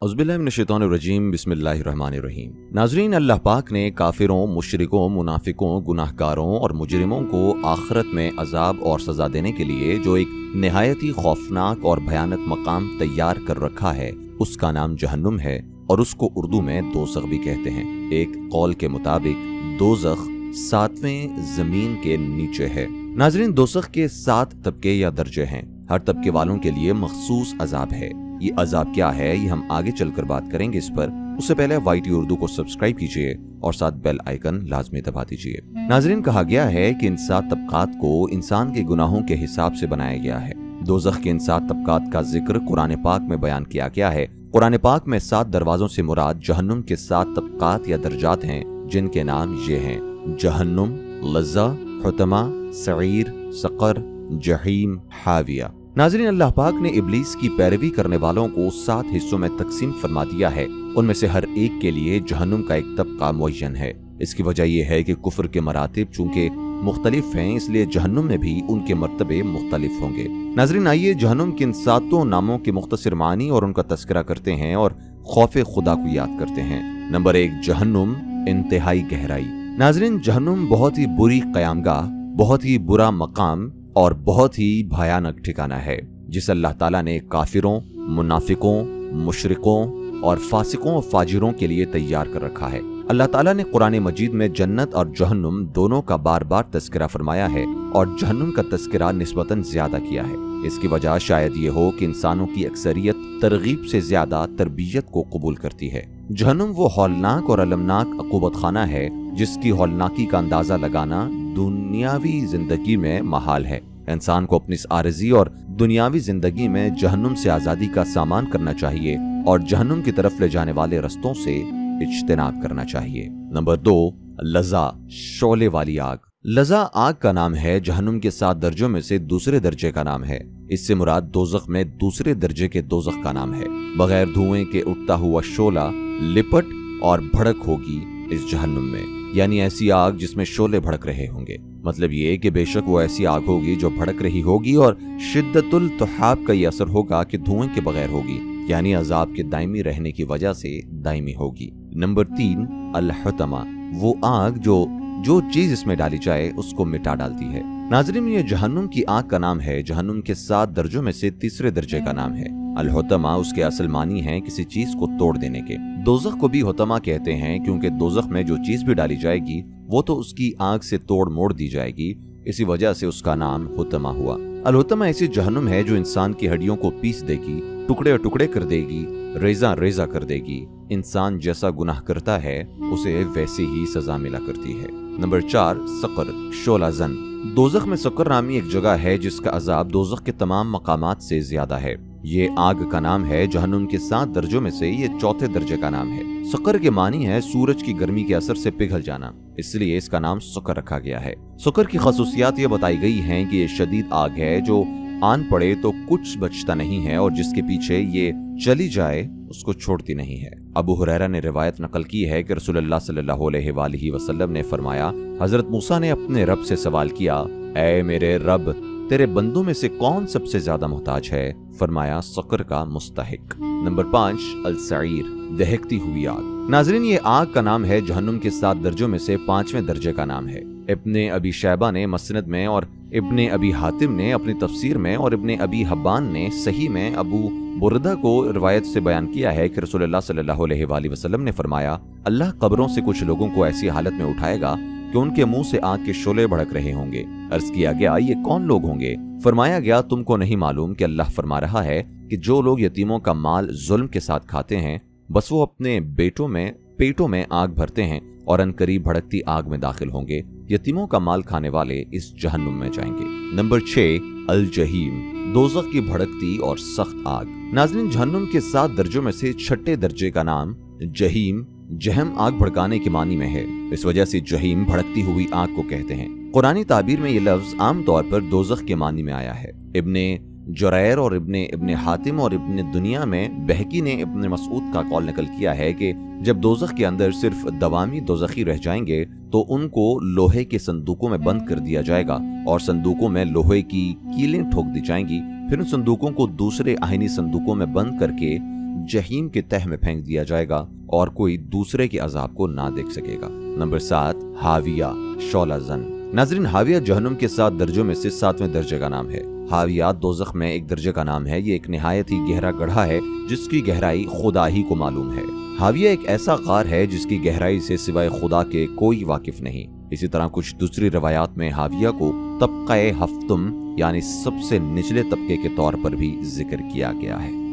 औज़ुबिल्लाहिमिनश्शैतानिर्रजीम बिस्मिल्लाहिर्रहमानिर्रहीम। नाज़रीन, अल्लाह पाक ने काफिरों, मुशरिकों, मुनाफिकों, गुनाहगारों और मुजरिमों को आखिरत में अजाब और सज़ा देने के लिए जो एक निहायत ही खौफनाक और भयानक मकाम तैयार कर रखा है, उसका नाम जहन्नुम है और उसको उर्दू में दोज़ख भी कहते हैं। एक कौल के मुताबिक दोज़ख 7वें ज़मीन के नीचे है। नाज़रीन, दोज़ख के 7 तबके या दर्जे हैं। हर तबके वालों के लिए मखसूस अजाब है। ये अजाब क्या है, ये हम आगे चलकर बात करेंगे इस पर। उससे पहले YT उर्दू को सब्सक्राइब कीजिए और साथ बेल आइकन लाजमी दबा दीजिए। नाज़रीन, कहा गया है कि इन 7 तबकात को इंसान के गुनाहों के हिसाब से बनाया गया है। दोज़ख के इन 7 तबकात का जिक्र कुरान पाक में बयान किया गया है। कुरान पाक में 7 दरवाजों से मुराद जहन्नुम के 7 तबकात या दर्जात हैं, जिनके नाम ये हैं: जहन्नुम, लज़्ज़ा, हुतमा, सईर, सक़र, जहीम, हाविया। नाज़रीन, अल्लाह पाक ने इब्लीस की पैरवी करने वालों को 7 हिस्सों में तकसीम फरमा दिया है। उनमें से हर एक के लिए जहन्नुम का एक तबका मुअय्यन है। इसकी वजह यह है कि कुफ्र के मरातिब चूंकि मुख्तलिफ हैं, इसलिए जहन्नुम में भी उनके मर्तबे मुख्तलिफ होंगे। नाज़रीन, आइए जहन्नुम के इन 7 नामों के मुख्तसर मानी और उनका तस्करा करते हैं और खौफ खुदा को याद करते हैं। नंबर 1, जहन्नुम, इंतहाई गहराई। नाज़रीन, जहन्नुम बहुत ही बुरी क़यामगाह, बहुत ही बुरा मकाम और बहुत ही भयानक ठिकाना है, जिसे अल्लाह ताला ने काफिरों, मुनाफिकों, मुशरिकों और फासिकों और फाजिरों के लिए तैयार कर रखा है। अल्लाह ताला ने कुरान मजीद में जन्नत और जहन्नुम दोनों का बार बार तस्करा फरमाया है और जहन्नुम का तस्करा निस्बतन ज्यादा किया है। इसकी वजह शायद ये हो कि इंसानों की अक्सरियत तरगीब से ज्यादा तरबियत को कबूल करती है। जहन्नुम वो हौलनाक और अलमनाक अकूबत खाना है जिसकी हौलनाकी का अंदाजा लगाना दुनियावी जिंदगी में महाल है। इंसान को अपनी आरज़ी और दुनियावी जिंदगी में जहन्नुम से आज़ादी का सामान करना चाहिए और जहन्नुम की तरफ ले जाने वाले रस्तों से इज्तिनाब करना चाहिए। नंबर 2, लज़्ज़ा, शोले वाली आग। लज़्ज़ा आग का नाम है। जहन्नुम के 7 दर्जों में से दूसरे दर्जे का नाम है। इससे मुराद दोज़ख में दूसरे दर्जे के दोज़ख का नाम है। बगैर धुएं के उठता हुआ शोला लिपट और भड़क होगी इस जहन्नुम में, यानी ऐसी आग जिसमें शोले भड़क रहे होंगे। मतलब ये कि बेशक वो ऐसी आग होगी जो भड़क रही होगी और शिद्दतुल तुहाब का ये असर होगा कि धुएं के बगैर होगी, यानी अजाब के दायमी रहने की वजह से दायमी होगी। नंबर 3, अल-हुतमा, वो आग जो चीज इसमें डाली जाए उसको मिटा डालती है। नाज़रीन, ये जहन्नुम की आग का नाम है। जहन्नुम के 7 दर्जों में से तीसरे दर्जे का नाम है। अल-हुतमा उसके असल मानी है किसी चीज को तोड़ देने के। दोज़ख को भी हुतमा कहते हैं क्योंकि दोज़ख में जो चीज भी डाली जाएगी वो तो उसकी आग से तोड़ मोड़ दी जाएगी। इसी वजह से उसका नाम हुतमा हुआ। अल-हुतमा ऐसी जहन्नुम है जो इंसान की हड्डियों को पीस देगी, टुकड़े टुकड़े कर देगी, रेजा रेजा कर देगी। इंसान जैसा गुनाह करता है उसे वैसे ही सजा मिला करती है। नंबर 4, सक़र, शोला जन। दोज़ख में सक़र नामी एक जगह है जिसका अजाब दोज़ख के तमाम मकामात से ज्यादा है। ये आग का नाम है। जहन्नुम के 7 दर्जों में से ये चौथे दर्जे का नाम है। सक़र के मानी है सूरज की गर्मी के असर से पिघल जाना, इसलिए इसका नाम सक़र रखा गया है। सक़र की खसूसियात ये बताई गई हैं कि ये शदीद आग है जो आन पड़े तो कुछ बचता नहीं है और जिसके पीछे ये चली जाए उसको छोड़ती नहीं है। अबू हुरैरा ने रिवायत नकल की है कि रसूलुल्लाह सल्लल्लाहु अलैहि वसल्लम ने फरमाया, हजरत मूसा ने अपने रब से सवाल किया, ऐ मेरे रब, तेरे बंदों में से कौन सबसे ज्यादा मोहताज है? फरमाया, सक़र का मुस्तहिक। नंबर 5, अल-सईर, दहकती हुई आग। नाज़रीन, ये आग का नाम है। जहन्नुम के 7 दर्जों में से 5वें दर्जे का नाम है। इब्ने अबी शैबा ने मसनद में और इब्ने अबी हातिम ने अपनी तफसीर में और इब्ने अबी हब्बान ने सही में अबू बुरदा को रिवायत से बयान किया है कि रसूलुल्लाह सल्लल्लाहु अलैहि वसल्लम ने फरमाया, अल्लाह कब्रों से कुछ लोगों को ऐसी हालत में उठाएगा कि उनके मुंह से आग के शोले भड़क रहे होंगे। अर्ज किया गया, ये कौन लोग होंगे? फरमाया गया, तुमको नहीं मालूम कि अल्लाह फरमा रहा है कि जो लोग यतीमों का माल जुल्म के साथ खाते हैं, बस वो अपने पेटों में आग भरते हैं और अनकरीब भड़कती आग में दाखिल होंगे। यतीमों का माल खाने वाले इस जहन्नुम में जाएंगे। नंबर 6, अल-जहीम, दोज़ख की भड़कती और सख्त आग। नाज़रीन, जहन्नुम के 7 दर्जों में से 6ठे दर्जे का नाम जहीम, जहम आग भड़काने के मानी में है। इस वजह से जहीम भड़कती हुई आग को कहते हैं। कुरानी ताबीर में ये लफ्ज आम तौर पर दोज़ख के मानी में आया है। इब्ने जुरैर और इब्ने हातिम और इब्ने दुनिया में बहकी ने इब्ने मसूद का कौल नकल किया है कि जब दोज़ख के अंदर सिर्फ दवामी दोज़खी रह जाएंगे तो उनको लोहे के संदूकों में बंद कर दिया जाएगा और संदूकों में लोहे की कीलें ठोक दी जाएंगी। फिर उन संदूकों को दूसरे आईनी संदूकों में बंद करके جہنم کے تہ میں پھینک دیا جائے گا اور کوئی دوسرے کے عذاب کو نہ دیکھ سکے گا۔ نمبر 7، حاویہ، شعلہ زن۔ ناظرین، حاویہ جہنم کے 7 درجوں میں سے 7ویں درجے کا نام ہے۔ حاویہ دوزخ میں ایک درجے کا نام ہے۔ یہ ایک نہایت ہی گہرا گڑھا ہے جس کی گہرائی خدا ہی کو معلوم ہے۔ حاویہ ایک ایسا غار ہے جس کی گہرائی سے سوائے خدا کے کوئی واقف نہیں۔ اسی طرح کچھ دوسری روایات میں حاویہ کو طبقہ ہفتم یعنی سب سے نچلے طبقے کے طور پر بھی ذکر کیا گیا ہے۔